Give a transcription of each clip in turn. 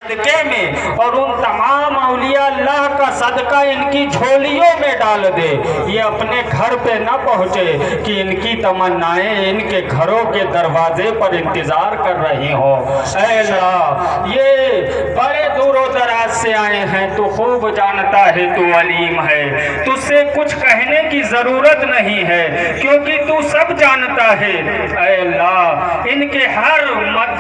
صدقے میں اور ان تمام اولیاء اللہ کا صدقہ ان کی جھولیوں میں ڈال دے، یہ اپنے گھر پہ نہ پہنچے کہ ان کی تمنائیں ان کے گھروں کے دروازے پر انتظار کر رہی ہوں۔ اے اللہ، یہ بڑے دور و دراز سے آئے ہیں، تو خوب جانتا ہے، تو علیم ہے، تجھ سے کچھ کہنے کی ضرورت نہیں ہے کیونکہ تو سب جانتا ہے۔ اے اللہ، ان کے ہر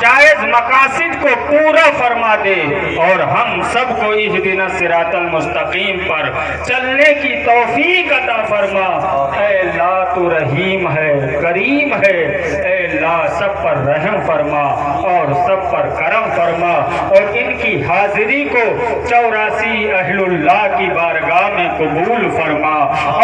جائز مقاصد کو پورا فرما دے اور ہم سب کو اہدنا الصراط المستقیم پر چلنے کی توفیق عطا فرما۔ اے اللہ، تو رحیم ہے، کریم ہے، اے اللہ سب پر رحم فرما اور سب پر کرم فرما اور ان کی حاضری کو 84 اہل اللہ کی بارگاہ میں قبول فرما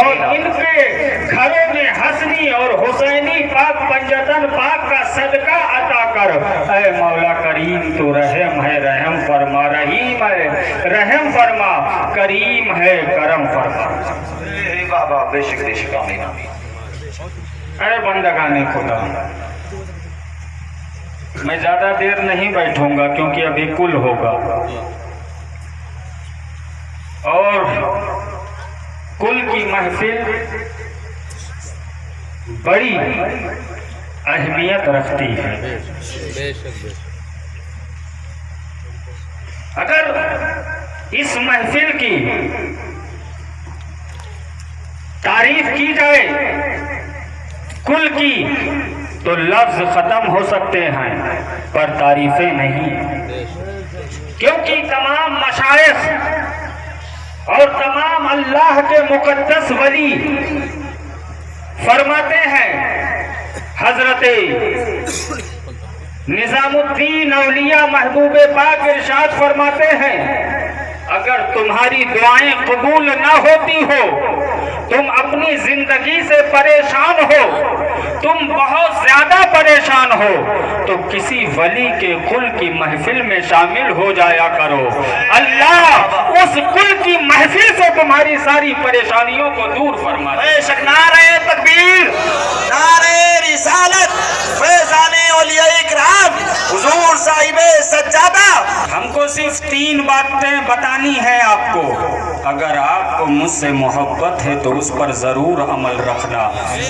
اور ان کے گھروں میں حسنی اور حسینی پاک پنجتن پاک کا صدقہ عطا کر۔ اے مولا کریم، تو رحم ہے، رحم فرما، رحیم ہے، رحم فرما، کریم ہے، کرم فرما۔ بابا بے شک بے شک، آمین آمین۔ اے بندگان خدا، میں زیادہ دیر نہیں بیٹھوں گا کیونکہ ابھی کل ہوگا اور کل کی محفل بڑی اہمیت رکھتی ہے۔ اگر اس محفل کی تعریف کی جائے کل کی تو لفظ ختم ہو سکتے ہیں پر تعریفیں نہیں، کیونکہ تمام مشائخ اور تمام اللہ کے مقدس ولی فرماتے ہیں، حضرت نظام الدین اولیاء محبوب پاک ارشاد فرماتے ہیں، اگر تمہاری دعائیں قبول نہ ہوتی ہو، تم اپنی زندگی سے پریشان ہو، تم بہت زیادہ پریشان ہو، تو کسی ولی کے کل کی محفل میں شامل ہو جایا کرو۔ اللہ اس کل کی محفل سے تمہاری ساری پریشانیوں کو دور فرما دے۔ بے شک، نعرہ تکبیر، نعرہ رسالت، فیضان اولیاء اکرام، حضور صاحب سجادہ۔ ہم کو صرف 3 باتیں بتانی ہیں آپ کو، اگر آپ کو مجھ سے محبت ہے تو اس پر ضرور عمل رکھنا،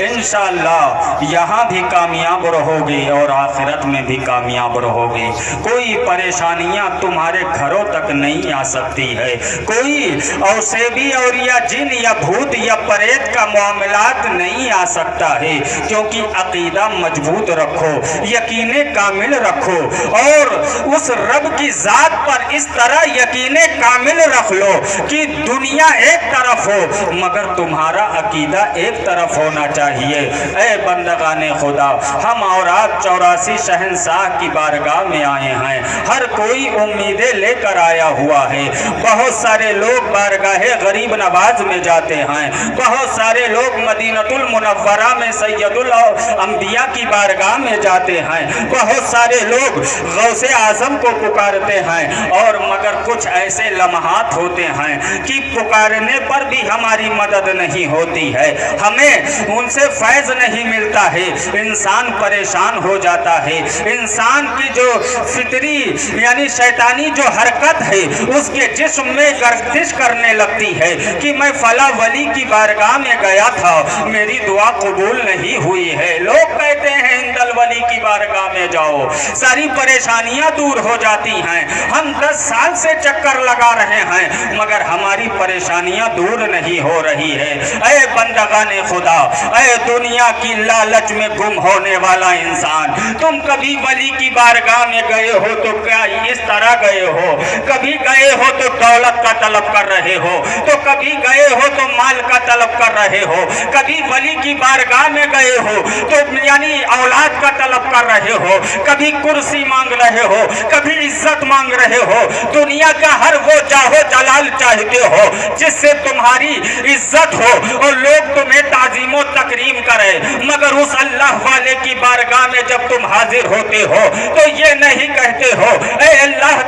انشاءاللہ یہاں بھی کامیاب رہو گے اور آخرت میں بھی کامیاب رہو گے۔ کوئی پریشانیاں تمہارے گھروں تک نہیں آ سکتی ہے، کوئی اوسیبی اور یا جن یا بھوت یا پریت کا معاملات نہیں آ سکتا ہے، کیونکہ عقیدہ مضبوط رکھو، یقین کامل رکھو اور اس رب کی ذات پر اس طرح یقین کامل رکھ لو کہ دنیا ایک طرف ہو مگر تمہارا عقیدہ ایک طرف ہونا چاہیے۔ اے بندگان خدا، ہم اور آپ 84 شہنشاہ کی بارگاہ میں آئے ہیں، ہر کوئی امیدیں لے کر آیا ہوا ہے۔ بہت سارے لوگ بارگاہ غریب نواز میں جاتے ہیں، بہت سارے لوگ مدینہ المنورہ میں سید الانبیاء کی بارگاہ میں جاتے ہیں، بہت سارے لوگ غوث اعظم کو پکارتے ہیں اور مگر کچھ ایسے لمحات ہوتے ہیں کہ پکارنے پر بھی ہماری مدد نہیں ہوتی ہے، ہمیں ان سے فیض نہیں ملتا ہے، انسان پریشان ہو جاتا ہے، انسان کی جو فطری یعنی شیطانی جو حرکت ہے اس کے جسم میں گردش کرنے لگتی ہے کہ میں فلاں ولی کی بارگاہ میں گیا تھا، میری دعا قبول نہیں ہوئی ہے۔ لوگ کہتے ہیں اندل ولی کی بارگاہ میں جاؤ، ساری پریشانیاں دور ہو جاتی ہیں، ہم 10 سال سے چکر لگا رہے ہیں مگر ہماری پریشانیاں دور نہیں ہو رہی ہے۔ اے بندگان خدا، اے دنیا کی لالچ میں گم ہونے والا انسان، تم کبھی ولی کی بارگاہ میں گئے ہو تو کیا اس طرح گئے ہو؟ کبھی گئے ہو تو دولت کا طلب کر رہے ہو، تو کبھی گئے ہو تو مال کا طلب کر رہے ہو، کبھی ولی کی بارگاہ میں گئے ہو تو یعنی اولاد کا طلب کر رہے ہو، کبھی کرسی مانگ رہے ہو، کبھی عزت مانگ رہے ہو، دنیا کا ہر وہ جاہو جلال چاہتے ہو جس سے تمہاری عزت ہو اور لوگ تمہیں تعظیم و تکریم کرے، مگر اس اللہ والے کی بارگاہ میں جب تم حاضر ہوتے ہو تو یہ نہیں کہتے ہو اے اللہ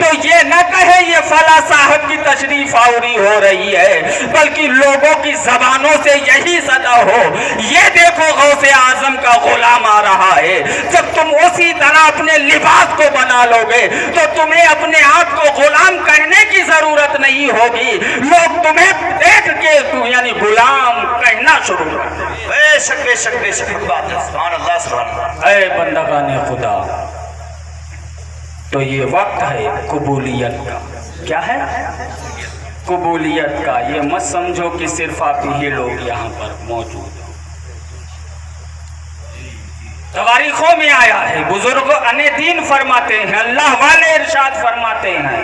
تو یہ نہ کہے یہ فلاں صاحب کی تشریف آوری ہو رہی ہے، بلکہ لوگوں کی زبانوں سے یہی صدا ہو، یہ دیکھو غوث اعظم کا غلام آ رہا ہے۔ جب تم اسی طرح اپنے لباس کو بنا لو گے تو تمہیں اپنے آپ کو غلام کہنے کی ضرورت نہیں ہوگی، لوگ تمہیں دیکھ کے یعنی غلام کہنا شروع کر دیں۔ بے شک بے شک بے شک بات ہے، سبحان اللہ سبحان اللہ۔ اے بندگان خدا، تو یہ وقت ہے قبولیت کا۔ کیا ہے؟ قبولیت کا۔ یہ مت سمجھو کہ صرف آپ ہی لوگ یہاں پر موجود ہو، تواریخوں میں آیا ہے، بزرگ ان دین فرماتے ہیں، اللہ والے ارشاد فرماتے ہیں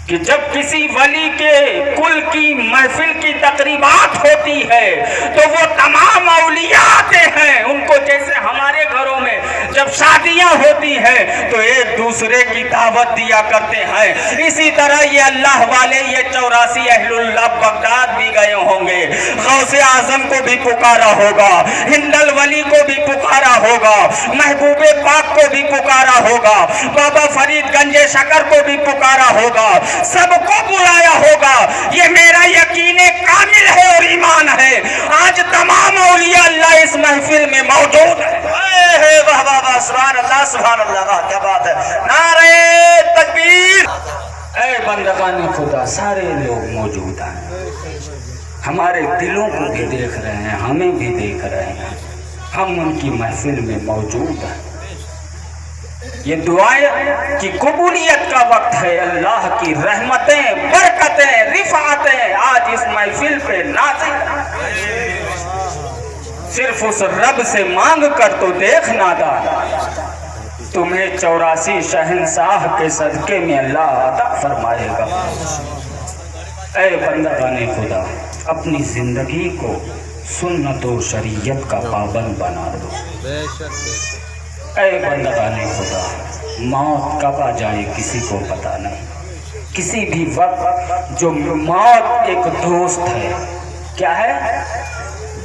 کہ جب کسی ولی کے کل کی محفل کی تقریبات ہوتی ہے تو وہ تمام اولیاء آتے ہیں، ان کو جیسے ہمارے گھروں میں جب شادیاں ہوتی ہیں تو ایک دوسرے کی دعوت دیا کرتے ہیں، اسی طرح یہ اللہ والے یہ 84 اہل اللہ بغداد بھی گئے ہوں گے، غوث اعظم کو بھی پکارا ہوگا، ہندل ولی کو بھی پکارا ہوگا، محبوب پاک کو بھی پکارا ہوگا، بابا فرید گنج شکر کو بھی پکارا ہوگا، سب کو بلایا ہوگا۔ یہ میرا یقین کامل ہے اور ایمان ہے، آج تمام اولیاء اللہ اس محفل میں موجود ہیں۔ واہ واہ واہ، سبحان اللہ سبحان اللہ، واہ کیا بات ہے، نعرہ تکبیر۔ اے بندگان خدا، سارے لوگ موجود ہیں، ہمارے دلوں کو بھی دیکھ رہے ہیں، ہمیں بھی دیکھ رہے ہیں، ہم ان کی محفل میں موجود ہیں۔ یہ دعائیں کی قبولیت کا وقت ہے، اللہ کی رحمتیں، برکتیں، رفعتیں آج اس محفل پہ نازل ہیں۔ صرف اس رب سے مانگ کر تو دیکھ نادان، تمہیں 84 شہنشاہ کے صدقے میں اللہ عطا فرمائے گا۔ اے بندگان خدا، اپنی زندگی کو سنت و شریعت کا پابند بنا دو۔ اے بندگان خدا، موت کب آ جائے کسی کو پتا نہیں، کسی بھی وقت جو موت ایک دوست ہے، کیا ہے؟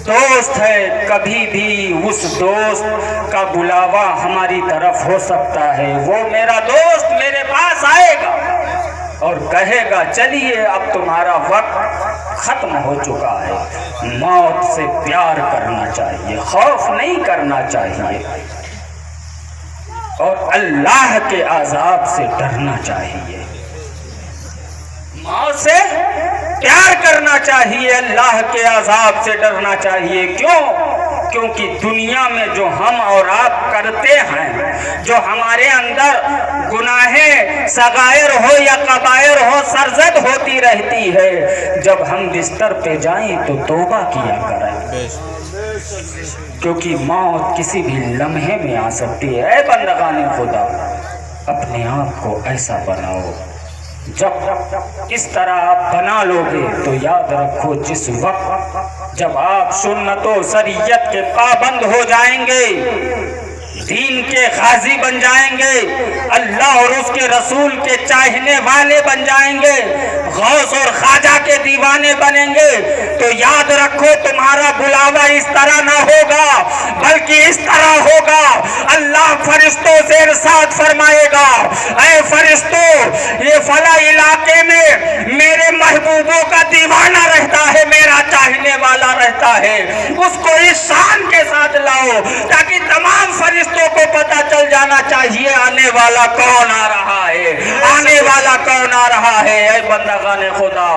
دوست ہے، کبھی بھی اس دوست کا بلاوا ہماری طرف ہو سکتا ہے، وہ میرا دوست میرے پاس آئے گا اور کہے گا چلیے اب تمہارا وقت ختم ہو چکا ہے۔ موت سے پیار کرنا چاہیے، خوف نہیں کرنا چاہیے، اور اللہ کے عذاب سے ڈرنا چاہیے، موت سے پیار کرنا چاہیے، اللہ کے عذاب سے ڈرنا چاہیے۔ کیوں؟ کیونکہ دنیا میں جو ہم اور آپ کرتے ہیں، جو ہمارے اندر گناہیں صغائر ہو یا کبائر ہو سرزد ہوتی رہتی ہے، جب ہم بستر پہ جائیں تو توبہ کیا کریں، کیونکہ موت کسی بھی لمحے میں آ سکتی ہے۔ اے بندگان خدا، اپنے آپ کو ایسا بناؤ، جب اس طرح آپ بنا لو گے تو یاد رکھو جس وقت جب آپ سنت و شریعت کے پابند ہو جائیں گے، دین کے غازی بن جائیں گے، اللہ اور اس کے رسول کے چاہنے والے بن جائیں گے، غوث اور خواجہ کے دیوانے بنیں گے، تو یاد رکھو تمہارا بلاوا اس طرح نہ ہوگا بلکہ اس طرح ہوگا۔ اللہ فرشتوں سے ارشاد فرمائے گا، اے فرشتوں، یہ فلاں علاقے میں میرے محبوبوں کا دیوانہ رہتا ہے، میرا چاہنے والا رہتا ہے، اس کو اس شان کے ساتھ لاؤ تاکہ تمام فرشتوں کو پتا چل جانا چاہیے آنے والا کون آ رہا ہے، آنے والا کون آ رہا ہے۔ اے بندگان خدا،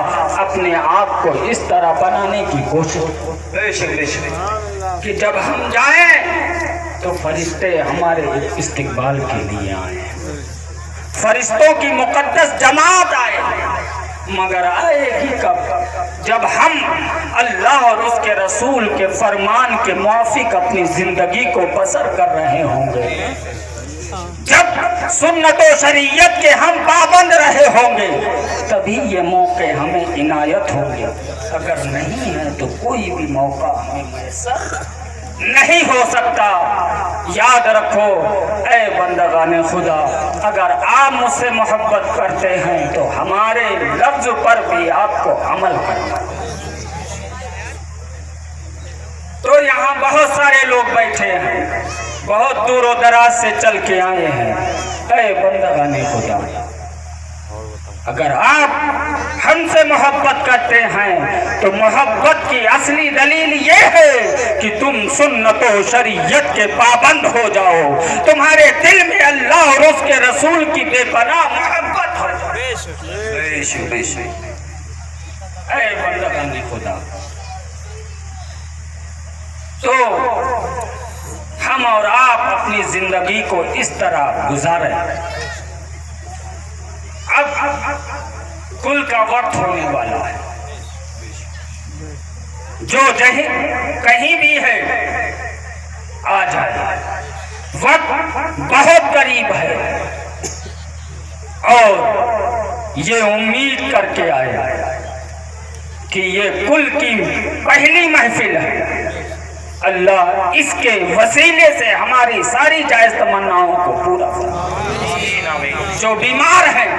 اپنے آپ کو اس طرح بنانے کی کوشش کہ جب ہم جائیں تو فرشتے ہمارے استقبال کے لیے آئیں، فرشتوں کی مقدس جماعت آئے، مگر آئے گی کب؟ جب ہم اللہ اور اس کے رسول کے فرمان کے موافق اپنی زندگی کو بسر کر رہے ہوں گے، جب سنت و شریعت کے ہم پابند رہے ہوں گے، تبھی یہ موقع ہمیں عنایت ہوں گے، اگر نہیں ہے تو کوئی بھی موقع ہمیں میسر نہیں ہو سکتا۔ یاد رکھو اے بندگان خدا، اگر آپ مجھ سے محبت کرتے ہیں تو ہمارے لفظ پر بھی آپ کو عمل کرنا۔ تو یہاں بہت سارے لوگ بیٹھے ہیں، بہت دور و دراز سے چل کے آئے ہیں، اے بندگان خدا، اگر آپ ہم سے محبت کرتے ہیں تو محبت کی اصلی دلیل یہ ہے کہ تم سنت و شریعت کے پابند ہو جاؤ، تمہارے دل میں اللہ اور اس کے رسول کی بے پناہ محبت ہو جائے۔ بے شک بے شک۔ اے بندگان خدا، تو ہم اور آپ اپنی زندگی کو اس طرح گزاریں۔ اب کل کا وقت ہونے والا ہے، جو کہیں بھی ہے آ جائے، وقت بہت قریب ہے، اور یہ امید کر کے آئے کہ یہ کل کی پہلی محفل ہے، اللہ اس کے وسیلے سے ہماری ساری جائز تمناؤں کو پورا فرمائے۔ جو بیمار ہیں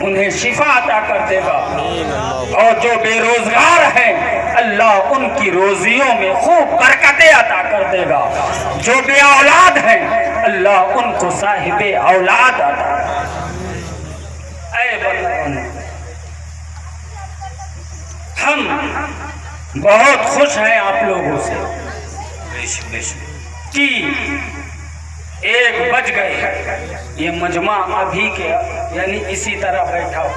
انہیں شفا عطا کر دے گا، اور جو بے روزگار ہیں اللہ ان کی روزیوں میں خوب برکتیں عطا کر دے گا، جو بے اولاد ہیں اللہ ان کو صاحب اولاد عطا کر دے گا۔ اے بندگان، ہم بہت خوش ہیں آپ لوگوں سے کہ 1 بج گئے، یہ مجمع ابھی کے یعنی اسی طرح بیٹھا ہو۔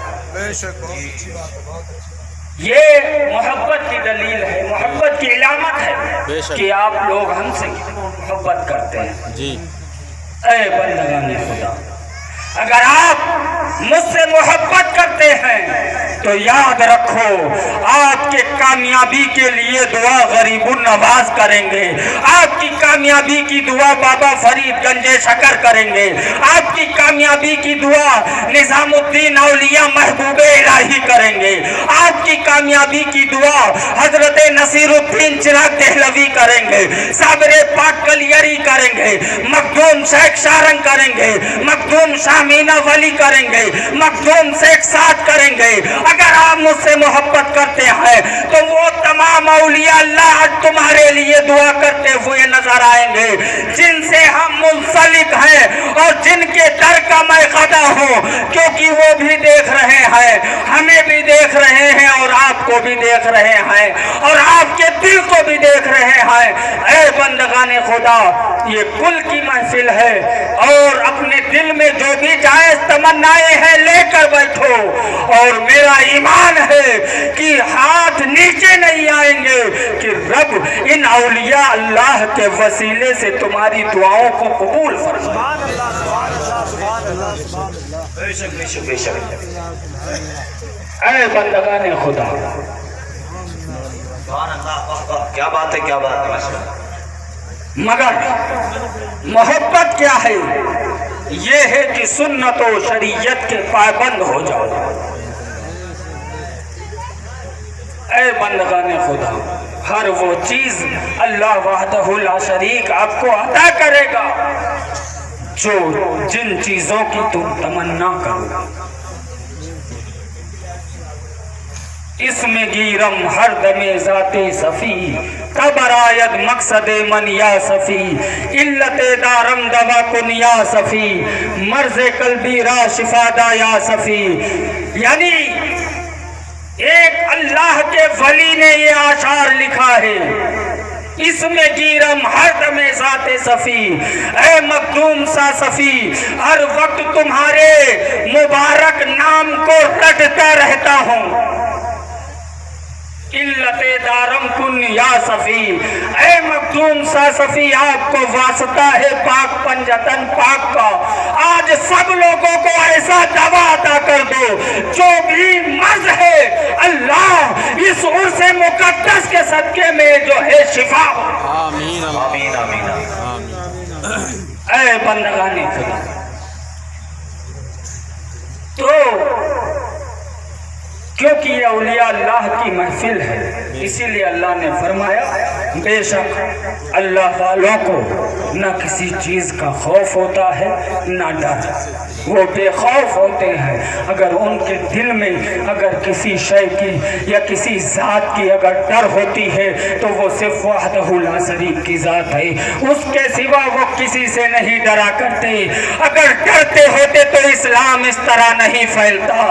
یہ محبت کی دلیل ہے، محبت کی علامت ہے کہ آپ لوگ ہم سے محبت کرتے ہیں۔ اے بندگان خدا، اگر آپ مجھ سے محبت کرتے ہیں تو یاد رکھو آپ کے کامیابی کے لیے دعا غریب النواز کریں گے، آپ کی کامیابی کی دعا بابا فرید گنج شکر کریں گے، آپ کی کامیابی کی دعا نظام الدین اولیاء محبوب الہی کریں گے، آپ کی کامیابی کی دعا حضرت نصیر الدین چراغ دہلوی کریں گے، صابر پاک کلیری کریں گے، مخدوم شیخ شارنگ کریں گے، مخدوم شاہ مینا ولی کریں گے، مخدوم شیخ سعد کریں گے۔ اگر آپ مجھ سے محبت کرتے ہیں تو وہ تمام اولیاء اللہ تمہارے لیے دعا کرتے ہوئے نظر آئیں گے جن سے ہم منسلک ہیں اور جن کے در کا میں خدا ہوں، کیونکہ وہ بھی دیکھ رہے ہیں، ہمیں بھی دیکھ رہے ہیں، اور آپ کو بھی دیکھ رہے ہیں، اور آپ کے دل کو بھی دیکھ رہے ہیں۔ اے بندگان خدا، یہ کل کی محفل ہے، اور اپنے دل میں جو بھی جائز تمنائیں ہیں لے کر بیٹھو، اور میرا ایمان ہے کہ ہاتھ نیچے نہیں آئیں گے کہ رب ان اولیاء اللہ کے وسیلے سے تمہاری دعاؤں کو قبول فرمائے۔ بے شک۔ اے بندگان خدا، کیا بات ہے، کیا بات ہے۔ مگر محبت کیا ہے؟ یہ ہے کہ سنت و شریعت کے پابند ہو جاؤ۔ اے بندگان خدا، ہر وہ چیز اللہ وحدہ لا شریک آپ کو عطا کرے گا جن چیزوں کی تم تمنا کرو۔ اس میں گیرم ہر دم ذات صفی، قبر آید مقصد من یا صفی، علت دارم دوا کن یا صفی، مرض قلبی را شفا دا یا صفی۔ یعنی ایک اللہ کے ولی نے یہ اشعار لکھا ہے، اس میں گیرم ہر دم ذات صفی، اے مخدوم سا صفی، ہر وقت تمہارے مبارک نام کو رٹتا رہتا ہوں۔ علت دارم کن یا صفی، اے مخدوم سا صفی، آپ کو واسطہ ہے پاک پنجتن پاک کا، آج سب لوگوں کو ایسا دوا عطا کر دو جو بھی مرض ہے اللہ اس عرص مقدس کے صدقے میں جو ہے شفا ہو۔ آمین آمین آمین۔ اے بندگان خدا، تو کیونکہ یہ اولیاء اللہ کی محفل ہے، اسی لیے اللہ نے فرمایا بے شک اللہ والوں کو نہ کسی چیز کا خوف ہوتا ہے نہ ڈر، وہ بے خوف ہوتے ہیں۔ اگر ان کے دل میں اگر کسی شے کی یا کسی ذات کی اگر ڈر ہوتی ہے تو وہ صرف وحدہ لا شریک کی ذات ہے، اس کے سوا وہ کسی سے نہیں ڈرا کرتے۔ اگر ڈرتے ہوتے تو اسلام اس طرح نہیں پھیلتا۔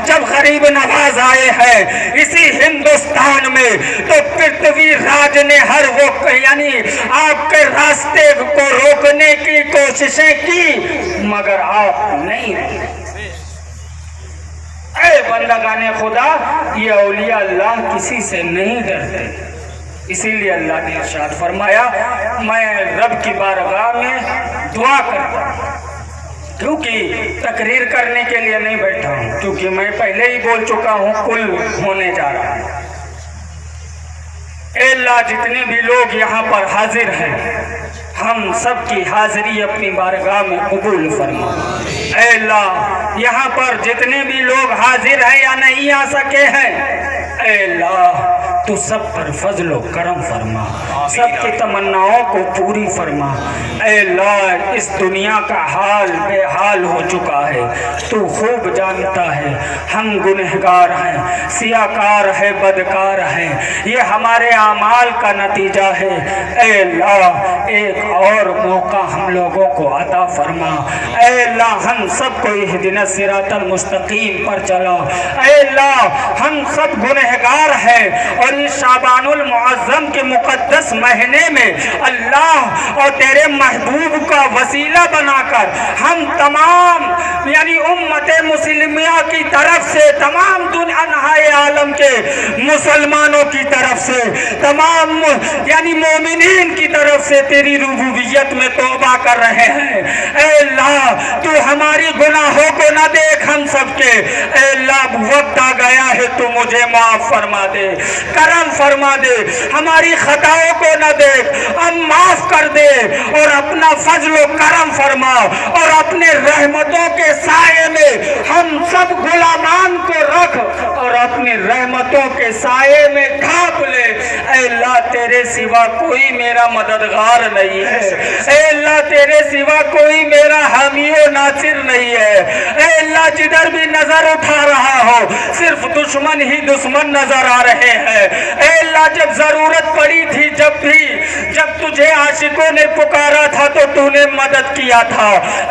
جب غریب نواز آئے ہیں اسی ہندوستان میں تو پرتھوی راج نے ہر وہ یعنی آپ کے راستے کو روکنے کی کوششیں کی مگر آپ نہیں رہے۔ اے بندگان خدا، یہ اولیاء اللہ کسی سے نہیں ڈرتے، اسی لیے اللہ نے ارشاد فرمایا میں رب کی بارگاہ میں دعا کرتا ہوں، کیونکہ تقریر کرنے کے لیے نہیں بیٹھا ہوں، کیونکہ میں پہلے ہی بول چکا ہوں کل ہونے جا رہا ہے۔ اے اللہ جتنے بھی لوگ یہاں پر حاضر ہیں ہم سب کی حاضری اپنی بارگاہ میں قبول فرما۔ اے اللہ یہاں پر جتنے بھی لوگ حاضر ہیں یا نہیں آ سکے ہیں، اے اللہ تو سب پر فضل و کرم فرما، سب کی تمناؤں کو پوری فرما۔ اے اللہ اس دنیا کا حال بے حال ہو چکا ہے، تو خوب جانتا ہے ہم گنہگار ہیں، سیاکار ہے، بدکار ہیں، یہ ہمارے اعمال کا نتیجہ ہے۔ اے اللہ ایک اور موقع ہم لوگوں کو عطا فرما۔ اے اللہ ہم سب کو اہدنا الصراط المستقیم پر چلا۔ اے اللہ ہم سب گنہگار ہیں اور اس شعبان المعظم کے مقدس مہینے میں اللہ اور تیرے محبوب کا وسیلہ بنا کر ہم تمام یعنی امت مسلمیہ کی طرف سے، تمام انحائے عالم کے مسلمانوں کی طرف سے، تمام یعنی مومنین کی طرف سے تیری ربوبیت میں توبہ کر رہے ہیں۔ اے اللہ تو ہماری گناہوں کو نہ دیکھ ہم سب کے، اے اللہ وقت آ گیا ہے تو مجھے معاف فرما دے، کرم فرما دے، ہماری خطاؤں کو نہ دیکھ، ہم معاف کر دے اور اپنا فضل و کرم فرما اور اپنے رحمتوں کے سائے میں ہم سب غلامان کو رکھ اور اپنی رحمتوں کے سائے میں ڈھانپ لے۔ اے اللہ تیرے سوا کوئی میرا مددگار نہیں ہے، اے اللہ تیرے سوا کوئی میرا حامی و ناصر نہیں ہے۔ اے اللہ جدھر بھی نظر اٹھا رہا ہو صرف دشمن ہی دشمن نظر آ رہے ہیں۔ اے اللہ جب ضرورت پڑی تھی، جب تجھے عاشقوں نے پکارا تھا تو تو نے مدد کیا تھا۔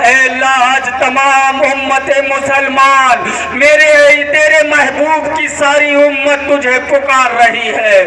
اے اللہ آج تمام امت مسلمان تیرے محبوب کی ساری امت تجھے پکار رہی ہے۔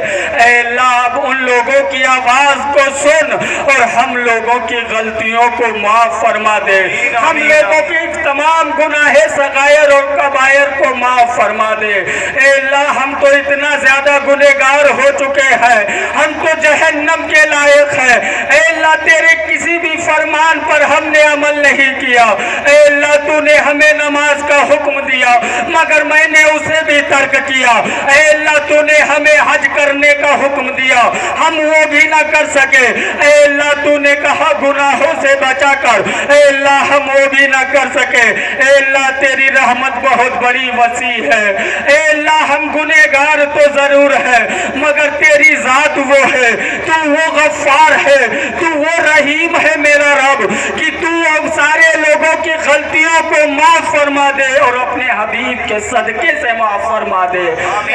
اے اللہ اب ان لوگوں کی آواز کو سن اور ہم لوگوں کی غلطیوں کو معاف فرما دے، ہم لوگوں کی تمام گناہ صغائر اور کبائر کو معاف فرما دے۔ اے اللہ ہم تو اتنا زیادہ گنہگار ہو چکے ہیں، ہم تو جہنم کے لائق ہیں۔ اے اللہ تیرے کسی بھی فرمان پر ہم نے عمل نہیں کیا۔ اے اللہ تو نے ہمیں نماز کا حکم دیا مگر میں نے اسے بھی ترک کیا۔ اے اللہ تو نے ہمیں حج کرنے کا حکم دیا، ہم وہ بھی نہ کر سکے۔ اے اللہ تو نے کہا گناہوں سے بچا کر، اے اللہ ہم وہ بھی نہ کر سکے۔ اے اللہ تیری رحمت بہت بڑی وسیع ہے۔ اے اللہ ہم گنہگار تو ضرور ہے مگر تیری ذات وہ ہے، تو وہ غفار ہے، تو وہ رحیم ہے میرا رب کہ تو اب سارے لوگوں کی غلطیوں کو معاف فرما دے اور اپنے حبیب کے صدقے سے معاف فرما دے۔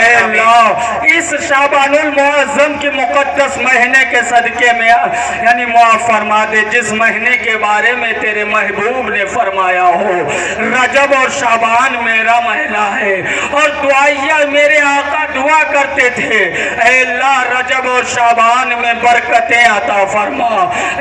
اے اللہ اس شعبان المعظم کے مقدس مہینے کے صدقے میں یعنی معاف فرما دے جس مہینے کے بارے میں تیرے محبوب نے فرمایا ہو رجب اور شعبان میرا مہینہ ہے، اور دعائیہ میرے آقا دعا کرتے تھے اے اللہ رجب اور شعبان میں برکتیں عطا فرما۔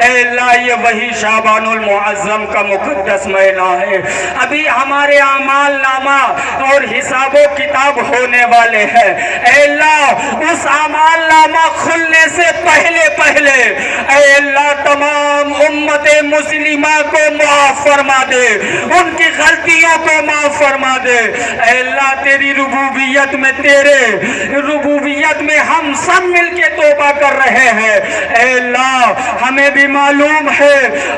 اے اللہ یہ وہی شعبان المعظم کا مقدس مہینہ ہے، ابھی ہمارے اعمال نامہ اور حساب و کتاب ہونے والے ہیں۔ اے اللہ اس اعمال نامہ کھلنے سے پہلے اے اللہ تمام امت مسلمہ کو معاف فرما دے، ان کی غلطیوں کو معاف فرما دے۔ اے اللہ تیری ربوبیت میں ہم سب مل کے توبہ کر رہے ہیں۔ اے اللہ ہمیں بھی معلوم ہے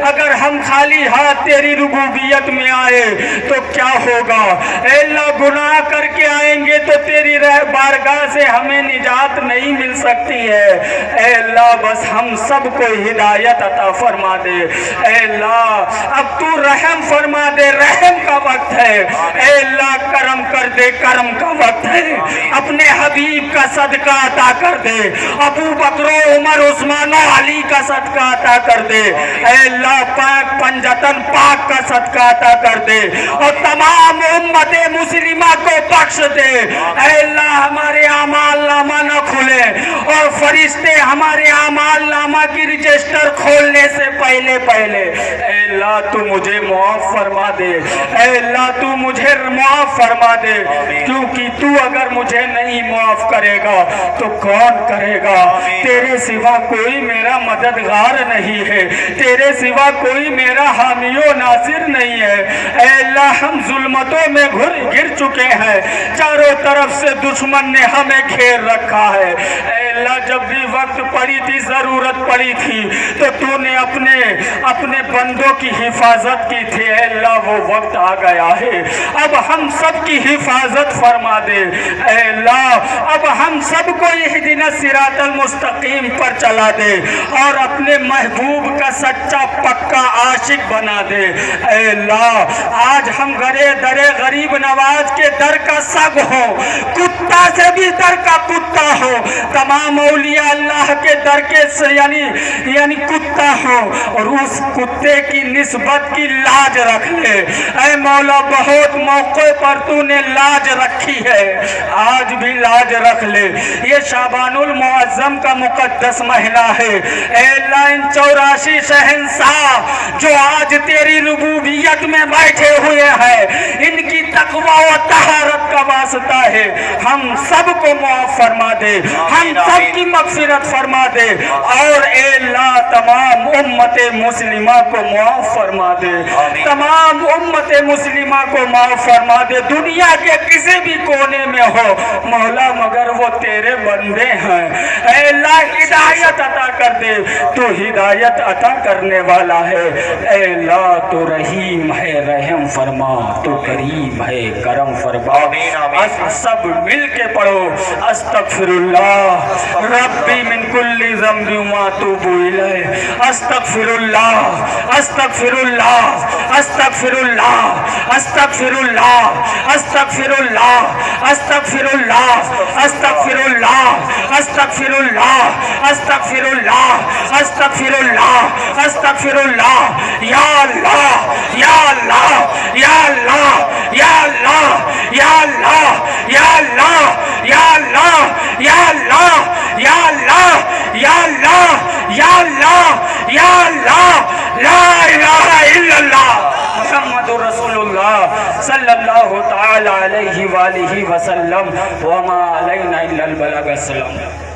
اگر ہم خالی ہاتھ تیری ربوبیت محبوبیت میں آئے تو کیا ہوگا؟ اے اللہ گناہ کر کے آئیں گے تو تیری بارگاہ سے ہمیں نجات نہیں مل سکتی ہے۔ اے اللہ بس ہم سب کو ہدایت عطا فرما دے۔ اے اللہ اب تو رحم فرما دے، رحم کا وقت ہے۔ اے اللہ کرم کر دے، کرم کا وقت ہے۔ اپنے حبیب کا صدقہ عطا کر دے، ابو بکر و عمر عثمان و علی کا صدقہ عطا کر دے۔ اے اللہ پاک پنجتن پاک کا صدقہ عطا کر دے اور تمام امت مسلمہ کو بخش دے۔ اے اللہ ہمارے اعمال نامہ نہ کھلے اور فرشتے ہمارے اعمال نامہ کی رجسٹر کھولنے سے پہلے اے اللہ تو مجھے معاف فرما دے۔ اے اللہ تو مجھے معاف فرما دے، کیونکہ تو اگر مجھے نہیں معاف کرے گا تو کون کرے گا؟ تیرے سوا کوئی میرا مددگار نہیں ہے، تیرے سوا کوئی میرا حامی و ناصر نہیں ہے۔ اے اللہ ہم ظلمتوں میں گر چکے ہیں، چاروں طرف سے دشمن نے ہمیں گھیر رکھا ہے۔ اے اللہ جب بھی وقت پڑی تھی، ضرورت پڑی تھی تو تو نے اپنے بندوں کی حفاظت کی تھی۔ اے اللہ وہ وقت آ گیا ہے، اب ہم سب کی حفاظت فرما دے۔ اے اللہ اب ہم سب کو اہدنا الصراط المستقیم پر چلا دے اور اپنے محبوب کا سچا پکا عاشق بنا دے۔ اے اللہ آج ہم گرے درے غریب نواز کے در کا سگ ہو، کتا سے بھی در کا کتا ہو، تمام اولیاء اللہ کے در کے یعنی کتا ہو، اور اس کتے کی نسبت کی لاج رکھ لے۔ اے مولا بہت موقع پر تو نے لاج رکھی ہے، آج بھی لاج رکھ لے۔ یہ شعبان المعظم کا مقدس مہینہ ہے۔ اے اللہ ان 84 شہنشاہ جو آج تیری ربوبیت میں بیٹھے ہوئے ہیں، ان کی تقوی و طہارت کا واسطہ ہے، ہم سب کو معاف فرما دے، ہم سب کی مغفرت فرما دے، اور اے اللہ تمام امت مسلمہ کو معاف فرما دے، تمام امت مسلمہ کو معاف فرما دے۔ دنیا کے کسی بھی کونے میں ہو مولا مگر وہ تیرے بندے ہیں۔ اے اللہ ہدایت عطا کر دے، تو ہدایت عطا کرنے والا ہے۔ اے اللہ تو رحیم ہے، رحم فرما، تو کریم ہے، کرم فرما۔ سب مل کے پڑھو استغفر اللہ ربی من کل ذنب واتوب الیہ، استغفر اللہ استغفر اللہ استغفر اللہ استغفر اللہ استغفر اللہ استغفر اللہ استغفر اللہ استغفر اللہ استغفر اللہ استغفر اللہ استغفر اللہ۔ یا اللہ یا اللہ یا اللہ یا اللہ یا اللہ یا اللہ یا اللہ یا اللہ یا اللہ یا اللہ یا اللہ یا اللہ، لا الہ الا اللہ محمد رسول اللہ صلی اللہ تعالی علیہ وآلہ وسلم، وما علینا الا البلاغ۔ السلام۔